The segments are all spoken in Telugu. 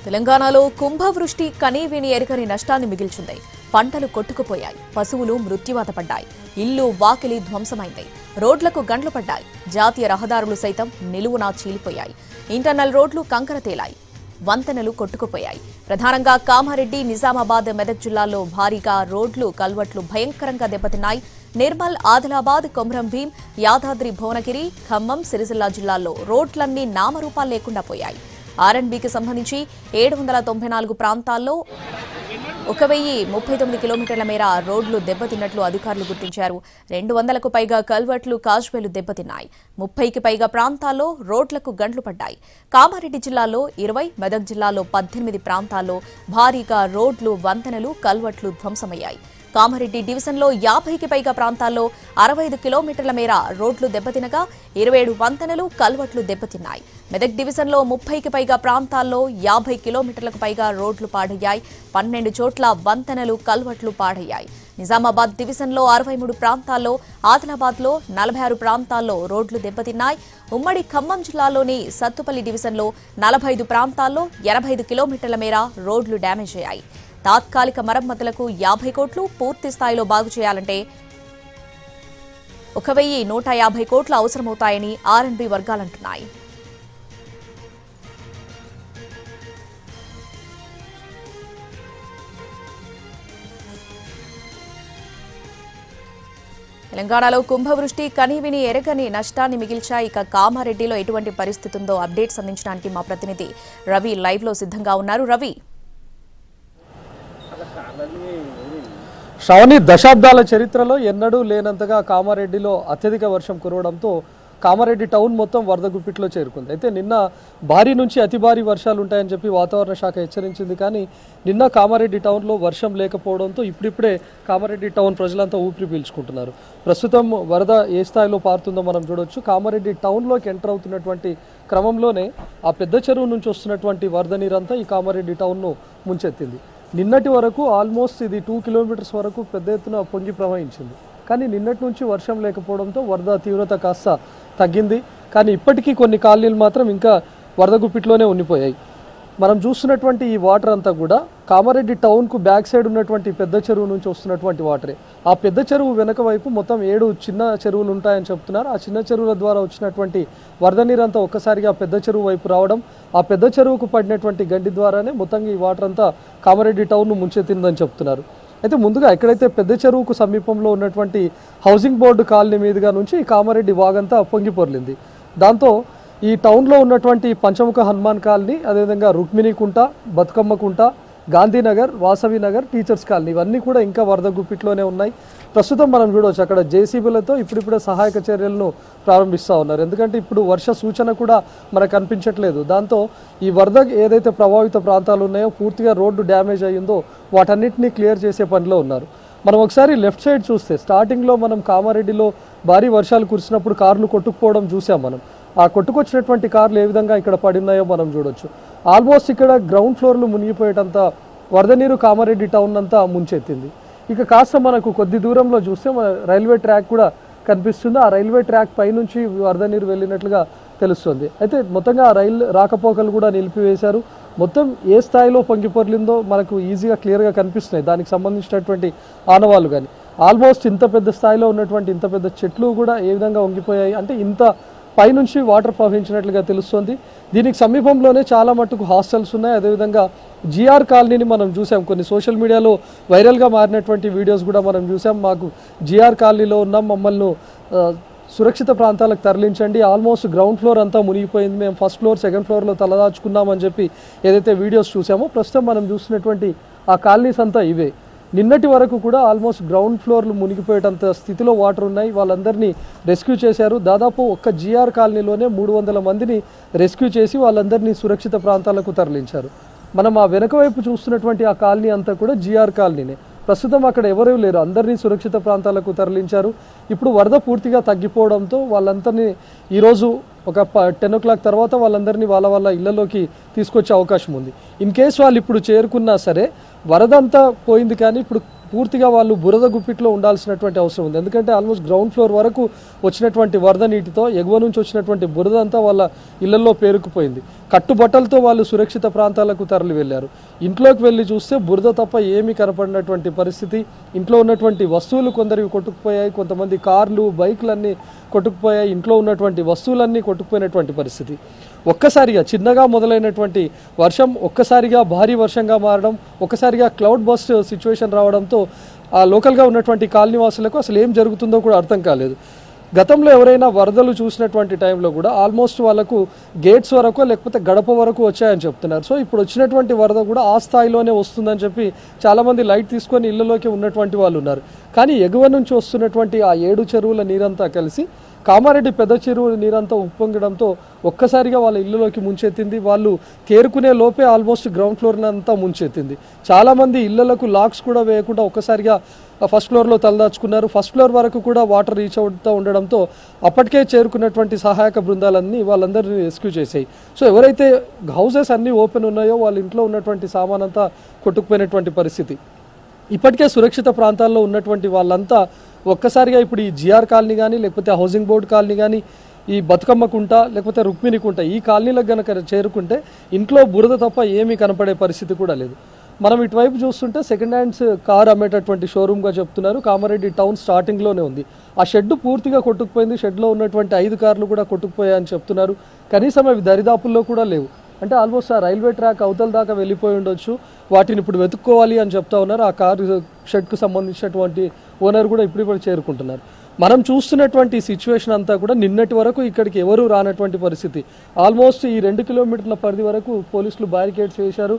తెలంగాణలో కుంభవృష్టి కనీవిని ఎరగని నష్టాన్ని మిగిల్చింది. పంటలు కొట్టుకుపోయాయి, పశువులు మృత్యువాత పడ్డాయి, ఇల్లు వాకిలి ధ్వంసమైంది, రోడ్లకు గండ్లు పడ్డాయి, జాతీయ రహదారులు సైతం నిలువునా చీలిపోయాయి, ఇంటర్నల్ రోడ్లు కంకర తేలాయి, వంతెనలు కొట్టుకుపోయాయి. ప్రధానంగా కామారెడ్డి, నిజామాబాద్, మెదక్ జిల్లాల్లో భారీగా రోడ్లు, కల్వట్లు భయంకరంగా దెబ్బతిన్నాయి. నిర్మల్, ఆదిలాబాద్, కొమరం భీం, యాదాద్రి భువనగిరి, ఖమ్మం, సిరిసిల్ల జిల్లాల్లో రోడ్లన్నీ నామరూపాలు లేకుండా పోయాయి. ఆర్ఎండ్బీకి సంబంధించి 794 ప్రాంతాల్లో 1039 కిలోమీటర్ల మేర రోడ్లు దెబ్బతిన్నట్లు అధికారులు గుర్తించారు. 200కు పైగా కల్వర్ట్లు, కాజ్వేలు దెబ్బతిన్నాయి. 30కి పైగా ప్రాంతాల్లో రోడ్లకు గండ్లు పడ్డాయి. కామారెడ్డి జిల్లాలో 20, మెదక్ జిల్లాలో 18 ప్రాంతాల్లో భారీగా రోడ్లు, వంతెనలు, కల్వర్ట్లు ధ్వంసమయ్యాయి. కామారెడ్డి డివిజన్లో 50కి పైగా ప్రాంతాల్లో 65 కిలోమీటర్ల మేర రోడ్లు దెబ్బతినగా 27 వంతెనలు, కల్వర్ట్లు దెబ్బతిన్నాయి. మెదక్ డివిజన్లో 30కి పైగా ప్రాంతాల్లో 50 కిలోమీటర్లకు పైగా రోడ్లు పాడయ్యాయి. 12 చోట్ల వంతెనలు, కల్వర్ట్లు పాడయ్యాయి. నిజామాబాద్ డివిజన్లో 63 ప్రాంతాల్లో, ఆదిలాబాద్లో 46 ప్రాంతాల్లో రోడ్లు దెబ్బతిన్నాయి. ఉమ్మడి ఖమ్మం జిల్లాలోని సత్తుపల్లి డివిజన్లో 45 ప్రాంతాల్లో 85 కిలోమీటర్ల మేర రోడ్లు డ్యామేజ్ అయ్యాయి. తాత్కాలిక మరమ్మతులకు 50 కోట్లు, పూర్తి స్థాయిలో బాగు చేయాలంటే 1150 కోట్లు అవసరమవుతాయని ఆర్ఎండ్బీ వర్గాలంటున్నాయి. తెలంగాణలో కుంభవృష్టి కనీవిని ఎరగని నష్టాన్ని మిగిల్చాయి. ఇక కామారెడ్డిలో ఎటువంటి పరిస్థితి ఉందో అప్డేట్స్ అందించడానికి మా ప్రతినిధి రవి లైవ్ లో సిద్ధంగా ఉన్నారు. రవి, శ్రావణి, దశాబ్దాల చరిత్రలో ఎన్నడూ లేనంతగా కామారెడ్డిలో అత్యధిక వర్షం కురవడంతో కామారెడ్డి టౌన్ మొత్తం వరద గుప్పిట్లో చేరుకుంది. అయితే నిన్న భారీ నుంచి అతి భారీ వర్షాలు ఉంటాయని చెప్పి వాతావరణ శాఖ హెచ్చరించింది. కానీ నిన్న కామారెడ్డి టౌన్లో వర్షం లేకపోవడంతో ఇప్పుడిప్పుడే కామారెడ్డి టౌన్ ప్రజలంతా ఊపిరి పీల్చుకుంటున్నారు. ప్రస్తుతం వరద ఏ స్థాయిలో పారుతుందో మనం చూడొచ్చు. కామారెడ్డి టౌన్లోకి ఎంటర్ అవుతున్నటువంటి క్రమంలోనే ఆ పెద్ద చెరువు నుంచి వస్తున్నటువంటి వరద నీరంతా ఈ కామారెడ్డి టౌన్ను ముంచెత్తింది. నిన్నటి వరకు ఆల్మోస్ట్ ఇది 2 కిలోమీటర్స్ వరకు పెద్ద ఎత్తున పొంగి ప్రవహించింది. కానీ నిన్నటి నుంచి వర్షం లేకపోవడంతో వరద తీవ్రత కాస్త తగ్గింది. కానీ ఇప్పటికీ కొన్ని కాలనీలు మాత్రం ఇంకా వరద గుప్పిట్లోనే ఉండిపోయాయి. మనం చూస్తున్నటువంటి ఈ వాటర్ అంతా కూడా కామారెడ్డి టౌన్కు బ్యాక్ సైడ్ ఉన్నటువంటి పెద్ద చెరువు నుంచి వస్తున్నటువంటి వాటరే. ఆ పెద్ద చెరువు వెనక వైపు మొత్తం 7 చిన్న చెరువులు ఉంటాయని చెప్తున్నారు. ఆ చిన్న చెరువుల ద్వారా వచ్చినటువంటి వరద నీరంతా ఒక్కసారిగా పెద్ద చెరువు వైపు రావడం, ఆ పెద్ద చెరువుకు పడినటువంటి గండి ద్వారానే మొత్తంగా ఈ వాటర్ అంతా కామారెడ్డి టౌన్ను ముంచెత్తిందని చెప్తున్నారు. అయితే ముందుగా ఎక్కడైతే పెద్ద చెరువుకు సమీపంలో ఉన్నటువంటి హౌసింగ్ బోర్డు కాలనీ మీదుగా నుంచి ఈ కామారెడ్డి వాగంతా పొంగి పొర్లింది. దాంతో ఈ టౌన్లో ఉన్నటువంటి పంచముఖ హనుమాన్ కాలనీ, అదేవిధంగా రుక్మిణి కుంట, బతుకమ్మ కుంట, గాంధీనగర్, వాసవి నగర్, టీచర్స్ కాలనీ ఇవన్నీ కూడా ఇంకా వరద గుప్పిట్లోనే ఉన్నాయి. ప్రస్తుతం మనం చూడవచ్చు అక్కడ జేసీబీలతో ఇప్పుడిప్పుడే సహాయక చర్యలను ప్రారంభిస్తూ ఉన్నారు. ఎందుకంటే ఇప్పుడు వర్ష సూచన కూడా మనకు కనిపించట్లేదు. దాంతో ఈ వరద ఏదైతే ప్రభావిత ప్రాంతాలు ఉన్నాయో, పూర్తిగా రోడ్డు డ్యామేజ్ అయ్యిందో వాటన్నిటినీ క్లియర్ చేసే పనిలో ఉన్నారు. మనం ఒకసారి లెఫ్ట్ సైడ్ చూస్తే స్టార్టింగ్లో మనం కామారెడ్డిలో భారీ వర్షాలు కురిసినప్పుడు కార్లు కొట్టుకుపోవడం చూసాం. మనం ఆ కొట్టుకొచ్చినటువంటి కార్లు ఏ విధంగా ఇక్కడ పడినాయో మనం చూడొచ్చు. ఆల్మోస్ట్ ఇక్కడ గ్రౌండ్ ఫ్లోర్లు మునిగిపోయేటంత వరద నీరు కామారెడ్డి టౌన్ అంతా ముంచెత్తింది. ఇక కాస్త మనకు కొద్ది దూరంలో చూస్తే మన రైల్వే ట్రాక్ కూడా కనిపిస్తుంది. ఆ రైల్వే ట్రాక్ పైనుంచి వరద నీరు వెళ్ళినట్లుగా తెలుస్తుంది. అయితే మొత్తంగా ఆ రైలు రాకపోకలు కూడా నిలిపివేశారు. మొత్తం ఏ స్థాయిలో పొంగిపొర్లిందో మనకు ఈజీగా క్లియర్గా కనిపిస్తున్నాయి. దానికి సంబంధించినటువంటి ఆనవాళ్ళు కానీ ఆల్మోస్ట్ ఇంత పెద్ద స్థాయిలో ఉన్నటువంటి ఇంత పెద్ద చెట్లు కూడా ఏ విధంగా వంగిపోయాయి అంటే ఇంత పైనుంచి వాటర్ ప్రవహించినట్లుగా తెలుస్తుంది. దీనికి సమీపంలోనే చాలా మట్టుకు హాస్టల్స్ ఉన్నాయి. అదేవిధంగా జిఆర్ కాలనీని మనం చూసాం. కొన్ని సోషల్ మీడియాలో వైరల్గా మారినటువంటి వీడియోస్ కూడా మనం చూసాం. మాకు జిఆర్ కాలనీలో ఉన్నాం, మమ్మల్ని సురక్షిత ప్రాంతాలకు తరలించండి, ఆల్మోస్ట్ గ్రౌండ్ ఫ్లోర్ అంతా మునిగిపోయింది, మేము ఫస్ట్ ఫ్లోర్ సెకండ్ ఫ్లోర్లో తలదాచుకున్నామని చెప్పి ఏదైతే వీడియోస్ చూసామో ప్రస్తుతం మనం చూసినటువంటి ఆ కాలనీస్ అంతా ఇవే. నిన్నటి వరకు కూడా ఆల్మోస్ట్ గ్రౌండ్ ఫ్లోర్లు మునిగిపోయేటంత స్థితిలో వాటర్ ఉన్నాయి. వాళ్ళందరినీ రెస్క్యూ చేశారు. దాదాపు ఒక్క జిఆర్ కాలనీలోనే 300 మందిని రెస్క్యూ చేసి వాళ్ళందరినీ సురక్షిత ప్రాంతాలకు తరలించారు. మనం ఆ వెనక వైపు చూస్తున్నటువంటి ఆ కాలనీ అంతా కూడా జిఆర్ కాలనీనే. ప్రస్తుతం అక్కడ ఎవరూ లేరు, అందరినీ సురక్షిత ప్రాంతాలకు తరలించారు. ఇప్పుడు వరద పూర్తిగా తగ్గిపోవడంతో వాళ్ళందరినీ ఈరోజు ఒక 10 o'clock తర్వాత వాళ్ళందరినీ వాళ్ళ ఇళ్లలోకి తీసుకొచ్చే అవకాశం ఉంది. ఇన్ కేస్ వాళ్ళు ఇప్పుడు చేరుకున్నా సరే వరద అంతా పోయింది, కానీ ఇప్పుడు పూర్తిగా వాళ్ళు బురద గుప్పిట్లో ఉండాల్సినటువంటి అవసరం ఉంది. ఎందుకంటే ఆల్మోస్ట్ గ్రౌండ్ ఫ్లోర్ వరకు వచ్చినటువంటి వరద నీటితో ఎగువ నుంచి వచ్చినటువంటి బురద అంతా వాళ్ళ ఇళ్లలో పేరుకుపోయింది. కట్టుబట్టలతో వాళ్ళు సురక్షిత ప్రాంతాలకు తరలి వెళ్ళారు. ఇంట్లోకి వెళ్ళి చూస్తే బురద తప్ప ఏమీ కనపడినటువంటి పరిస్థితి. ఇంట్లో ఉన్నటువంటి వస్తువులు కొందరివి కొట్టుకుపోయాయి, కొంతమంది కార్లు బైకులన్నీ కొట్టుకుపోయాయి, ఇంట్లో ఉన్నటువంటి వస్తువులన్నీ కొట్టుకుపోయినటువంటి పరిస్థితి. ఒక్కసారిగా చిన్నగా మొదలైనటువంటి వర్షం ఒక్కసారిగా భారీ వర్షంగా మారడం, ఒక్కసారిగా క్లౌడ్ బస్ట్ సిచ్యువేషన్ రావడంతో ఆ లోకల్గా ఉన్నటువంటి కాలనీవాసులకు అసలు ఏం జరుగుతుందో కూడా అర్థం కాలేదు. గతంలో ఎవరైనా వరదలు చూసినటువంటి టైంలో కూడా ఆల్మోస్ట్ వాళ్ళకు గేట్స్ వరకు లేకపోతే గడప వరకు వచ్చాయని చెప్తున్నారు. సో ఇప్పుడు వచ్చినటువంటి వరద కూడా ఆ స్థాయిలోనే వస్తుందని చెప్పి చాలామంది లైట్ తీసుకొని ఇళ్లలోకి ఉన్నటువంటి వాళ్ళు ఉన్నారు. కానీ ఎగువ నుంచి వస్తున్నటువంటి ఆ 7 చెరువుల నీరంతా కలిసి కామారెడ్డి పెద్ద చెరువు నీరంతా ఉప్పొంగడంతో ఒక్కసారిగా వాళ్ళ ఇళ్లలోకి ముంచెత్తింది. వాళ్ళు తేరుకునే లోపే ఆల్మోస్ట్ గ్రౌండ్ ఫ్లోర్ అంతా ముంచెత్తింది. చాలామంది ఇళ్లకు లాక్స్ కూడా వేయకుండా ఒక్కసారిగా ఫస్ట్ ఫ్లోర్లో తలదాచుకున్నారు. ఫస్ట్ ఫ్లోర్ వరకు కూడా వాటర్ రీచ్ అవుతూ ఉండడంతో అప్పటికే చేరుకున్నటువంటి సహాయక బృందాలన్నీ వాళ్ళందరినీ రెస్క్యూ చేసాయి. సో ఎవరైతే హౌసెస్ అన్నీ ఓపెన్ ఉన్నాయో వాళ్ళ ఇంట్లో ఉన్నటువంటి సామాన్ అంతా కొట్టుకుపోయినటువంటి పరిస్థితి. ఇప్పటికే సురక్షిత ప్రాంతాల్లో ఉన్నటువంటి వాళ్ళంతా ఒక్కసారిగా ఇప్పుడు ఈ జిఆర్ కాలనీ కానీ లేకపోతే హౌసింగ్ బోర్డు కాలనీ కానీ ఈ బతుకమ్మ కుంట లేకపోతే రుక్మిణి కుంట ఈ కాలనీలకు కనుక చేరుకుంటే ఇంట్లో బురద తప్ప ఏమీ కనపడే పరిస్థితి కూడా లేదు. మనం ఇటువైపు చూస్తుంటే సెకండ్ హ్యాండ్స్ కార్ అమ్మేటటువంటి షోరూమ్గా చెప్తున్నారు. కామారెడ్డి టౌన్ స్టార్టింగ్లోనే ఉంది. ఆ షెడ్ పూర్తిగా కొట్టుకుపోయింది. షెడ్లో ఉన్నటువంటి 5 కార్లు కూడా కొట్టుకుపోయాయని చెప్తున్నారు. కనీసం అవి దరిదాపుల్లో కూడా లేవు. అంటే ఆల్మోస్ట్ ఆ రైల్వే ట్రాక్ అవతల దాకా వెళ్ళిపోయి ఉండొచ్చు. వాటిని ఇప్పుడు వెతుక్కోవాలి అని చెప్తా ఉన్నారు. ఆ కారు షెడ్కు సంబంధించినటువంటి ఓనర్ కూడా ఇప్పుడు చేరుకుంటున్నారు. మనం చూస్తున్నటువంటి సిచ్యువేషన్ అంతా కూడా నిన్నటి వరకు ఇక్కడికి ఎవరూ రానటువంటి పరిస్థితి. ఆల్మోస్ట్ ఈ 2 కిలోమీటర్ల పరిధి వరకు పోలీసులు బ్యారికేడ్స్ వేశారు.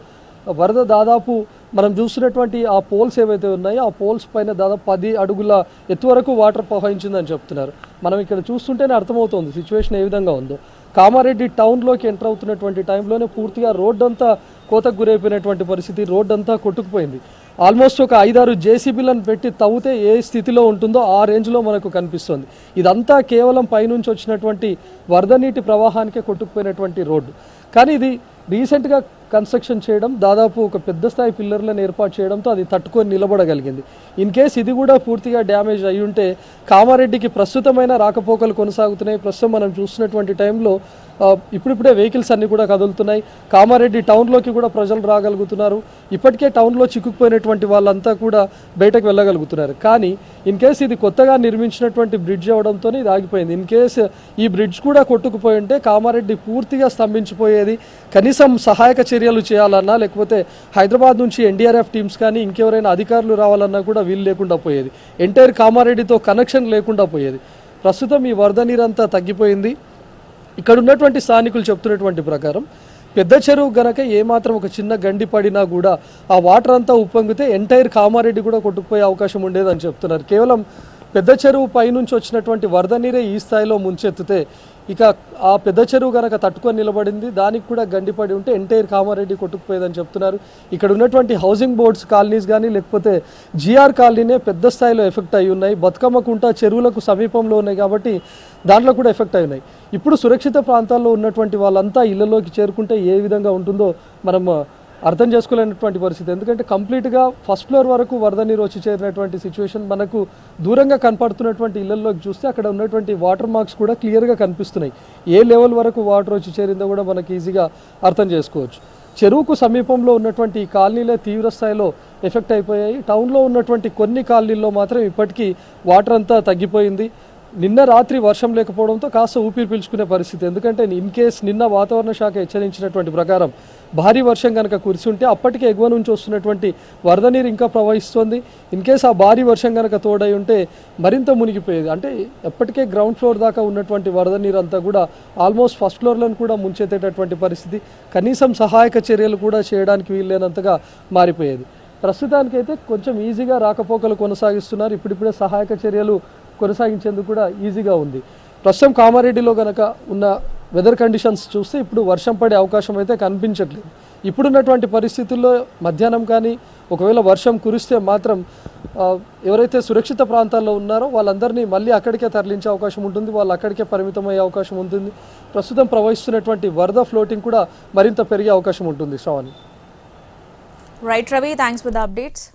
వరద దాదాపు మనం చూస్తున్నటువంటి ఆ పోల్స్ ఏవైతే ఉన్నాయో ఆ పోల్స్ పైన దాదాపు 10 అడుగుల ఎత్తు వరకు వాటర్ ప్రవహించిందని చెప్తున్నారు. మనం ఇక్కడ చూస్తుంటేనే అర్థమవుతుంది సిచ్యువేషన్ ఏ విధంగా ఉందో. కామారెడ్డి టౌన్లోకి ఎంటర్ అవుతున్నటువంటి టైంలోనే పూర్తిగా రోడ్డు అంతా కోతకు గురైపోయినటువంటి పరిస్థితి. రోడ్డు అంతా కొట్టుకుపోయింది. ఆల్మోస్ట్ ఒక 5-6 జేసీబీలను పెట్టి తవ్వితే ఏ స్థితిలో ఉంటుందో ఆ రేంజ్లో మనకు కనిపిస్తుంది. ఇదంతా కేవలం పైనుంచి వచ్చినటువంటి వరద నీటి ప్రవాహానికే కొట్టుకుపోయినటువంటి రోడ్డు. కానీ ఇది రీసెంట్గా కన్స్ట్రక్షన్ చేయడం, దాదాపు ఒక పెద్ద స్థాయి పిల్లర్లను ఏర్పాటు చేయడంతో అది తట్టుకొని నిలబడగలిగింది. ఇన్ కేస్ ఇది కూడా పూర్తిగా డ్యామేజ్ అయి ఉంటే కామారెడ్డికి ప్రస్తుతమైన రాకపోకలు కొనసాగుతున్నాయి. ప్రస్తుతం మనం చూస్తున్నటువంటి టైంలో ఇప్పుడిప్పుడే వెహికల్స్ అన్నీ కూడా కదులుతున్నాయి. కామారెడ్డి టౌన్లోకి కూడా ప్రజలు రాగలుగుతున్నారు. ఇప్పటికే టౌన్లో చిక్కుకుపోయినటువంటి వాళ్ళంతా కూడా బయటకు వెళ్ళగలుగుతున్నారు. కానీ ఇన్ కేస్ ఇది కొత్తగా నిర్మించినటువంటి బ్రిడ్జ్ అవడంతో ఇది ఆగిపోయింది. ఇన్ కేస్ ఈ బ్రిడ్జ్ కూడా కొట్టుకుపోయి ఉంటే కామారెడ్డి పూర్తిగా స్తంభించిపోయేది. కనీసం సహాయక చర్యలు చేయాలన్నా లేకపోతే హైదరాబాద్ నుంచి ఎన్డీఆర్ఎఫ్ టీమ్స్ కానీ ఇంకెవరైనా అధికారులు రావాలన్నా కూడా వీలు లేకుండా పోయేది. ఎంటైర్ కామారెడ్డితో కనెక్షన్ లేకుండా పోయేది. ప్రస్తుతం ఈ వరద నీరంతా తగ్గిపోయింది. ఇక్కడ ఉన్నటువంటి స్థానికులు చెప్తున్నటువంటి ప్రకారం పెద్ద చెరువు గనక ఏమాత్రం ఒక చిన్న గండి పడినా కూడా ఆ వాటర్ అంతా ఉప్పొంగితే ఎంటైర్ కామారెడ్డి కూడా కొట్టుకుపోయే అవకాశం ఉండేదని చెప్తున్నారు. కేవలం పెద్ద చెరువు పైనుంచి వచ్చినటువంటి వరద నీరే ఈ స్థాయిలో ముంచెత్తితే ఇక ఆ పెద్ద చెరువు కనుక తట్టుకొని నిలబడింది, దానికి కూడా గండిపడి ఉంటే ఎంటైర్ కామారెడ్డి కొట్టుకుపోయేదని చెప్తున్నారు. ఇక్కడ ఉన్నటువంటి హౌసింగ్ బోర్డ్స్ కాలనీస్ కానీ లేకపోతే జిఆర్ కాలనీనే పెద్ద స్థాయిలో ఎఫెక్ట్ అయి ఉన్నాయి. బతుకమ్మ కుంట చెరువులకు సమీపంలో ఉన్నాయి కాబట్టి దాంట్లో కూడా ఎఫెక్ట్ అయి ఉన్నాయి. ఇప్పుడు సురక్షిత ప్రాంతాల్లో ఉన్నటువంటి వాళ్ళంతా ఇళ్లలోకి చేరుకుంటే ఏ విధంగా ఉంటుందో మనం అర్థం చేసుకోలేనటువంటి పరిస్థితి. ఎందుకంటే కంప్లీట్గా ఫస్ట్ ఫ్లోర్ వరకు వరద నీరు వచ్చి చేరినటువంటి సిచ్యువేషన్. మనకు దూరంగా కనపడుతున్నటువంటి ఇళ్లలోకి చూస్తే అక్కడ ఉన్నటువంటి వాటర్ మార్క్స్ కూడా క్లియర్గా కనిపిస్తున్నాయి. ఏ లెవెల్ వరకు వాటర్ వచ్చి చేరిందో కూడా మనకి ఈజీగా అర్థం చేసుకోవచ్చు. చెరువుకు సమీపంలో ఉన్నటువంటి ఈ కాలనీలే తీవ్ర స్థాయిలో ఎఫెక్ట్ అయిపోయాయి. టౌన్లో ఉన్నటువంటి కొన్ని కాలనీల్లో మాత్రం ఇప్పటికీ వాటర్ అంతా తగ్గిపోయింది. నిన్న రాత్రి వర్షం లేకపోవడంతో కాస్త ఊపిరి పీల్చుకునే పరిస్థితి. ఎందుకంటే ఇన్ కేస్ నిన్న వాతావరణ శాఖ హెచ్చరించినటువంటి ప్రకారం భారీ వర్షం కనుక కురిసి అప్పటికే ఎగువ నుంచి వస్తున్నటువంటి వరద నీరు ఇంకా ప్రవహిస్తుంది. ఇన్ కేస్ ఆ భారీ వర్షం కనుక తోడై ఉంటే మరింత మునిగిపోయేది. అంటే ఎప్పటికే గ్రౌండ్ ఫ్లోర్ దాకా ఉన్నటువంటి వరద నీరు అంతా కూడా ఆల్మోస్ట్ ఫస్ట్ ఫ్లోర్లను కూడా ముంచెత్తేటటువంటి పరిస్థితి. కనీసం సహాయక చర్యలు కూడా చేయడానికి వీల్లేనంతగా మారిపోయేది. ప్రస్తుతానికైతే కొంచెం ఈజీగా రాకపోకలు కొనసాగిస్తున్నారు. ఇప్పుడిప్పుడే సహాయక చర్యలు కొనసాగించేందుకు కూడా ఈజీగా ఉంది. ప్రస్తుతం కామారెడ్డిలో కనుక ఉన్న వెదర్ కండిషన్స్ చూస్తే ఇప్పుడు వర్షం పడే అవకాశం అయితే కనిపించట్లేదు. ఇప్పుడున్నటువంటి పరిస్థితుల్లో మధ్యాహ్నం కానీ ఒకవేళ వర్షం కురిస్తే మాత్రం ఎవరైతే సురక్షిత ప్రాంతాల్లో ఉన్నారో వాళ్ళందరినీ మళ్ళీ అక్కడికే తరలించే అవకాశం ఉంటుంది. వాళ్ళు అక్కడికే పరిమితమయ్యే అవకాశం ఉంటుంది. ప్రస్తుతం ప్రవహిస్తున్నటువంటి వరద ఫ్లోటింగ్ కూడా మరింత పెరిగే అవకాశం ఉంటుంది. Shravani. Right Ravi, thanks for the updates.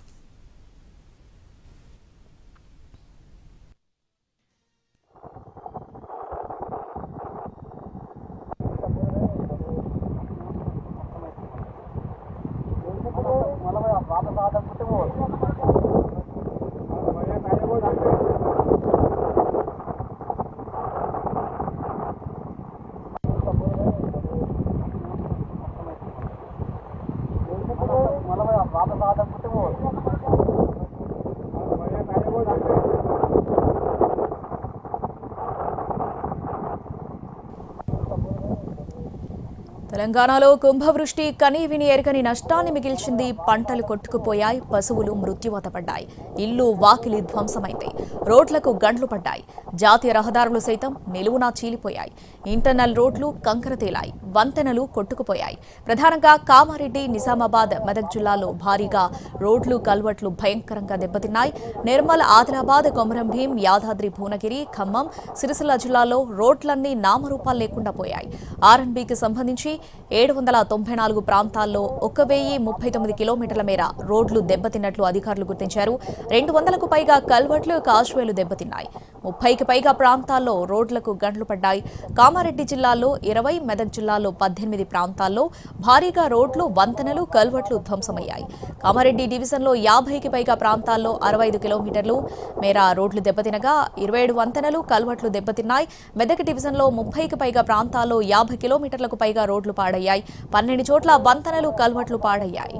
తెలంగాణలో కుంభవృష్టి కనీవిని ఎరగని నష్టాన్ని మిగిల్చింది. పంటలు కొట్టుకుపోయాయి, పశువులు మృత్యువాత పడ్డాయి, ఇల్లు వాకిలి ధ్వంసమైంది, రోడ్లకు గండ్లు పడ్డాయి, జాతీయ రహదారులు సైతం నిలువునా చీలిపోయాయి, ఇంటర్నల్ రోడ్లు కంకర తేలాయి, వంతెనలు కొట్టుకుపోయాయి. ప్రధానంగా కామారెడ్డి, నిజామాబాద్, మెదక్ జిల్లాలో భారీగా రోడ్లు కల్వర్ట్లు భయంకరంగా దెబ్బతిన్నాయి. నిర్మల్, ఆదిలాబాద్, కొమరం భీం, యాదాద్రి భువనగిరి, ఖమ్మం, సిరిసిల్ల జిల్లాలో రోడ్లన్నీ నామరూపాలు లేకుండా పోయాయి. ఆర్ఎన్బీకి సంబంధించి 794 ప్రాంతాల్లో 1039 కిలోమీటర్ల మేర రోడ్లు దెబ్బతిన్నట్లు అధికారులు గుర్తించారు. 200కు పైగా కల్వర్ట్లు, కాజ్వేలు దెబ్బతిన్నాయి. 30కి పైగా ప్రాంతాల్లో రోడ్లకు గండ్లు పడ్డాయి. కామారెడ్డి జిల్లాలో 20, మెదక్ జిల్లాలో 18 ప్రాంతాల్లో భారీగా రోడ్లు, వంతెనలు, కల్వర్ట్లు ధ్వంసమయ్యాయి. కామారెడ్డి డివిజన్లో 50కి పైగా ప్రాంతాల్లో 65 కిలోమీటర్లు మేర రోడ్లు దెబ్బతినగా 27 వంతెనలు, కల్వర్ట్లు దెబ్బతిన్నాయి. మెదక్ డివిజన్లో 30కి పైగా ప్రాంతాల్లో 50 కిలోమీటర్లకు పైగా రోడ్లు పాడయ్యాయి. 12 చోట్ల వంతెనలు, కల్వర్ట్లు పాడయ్యాయి.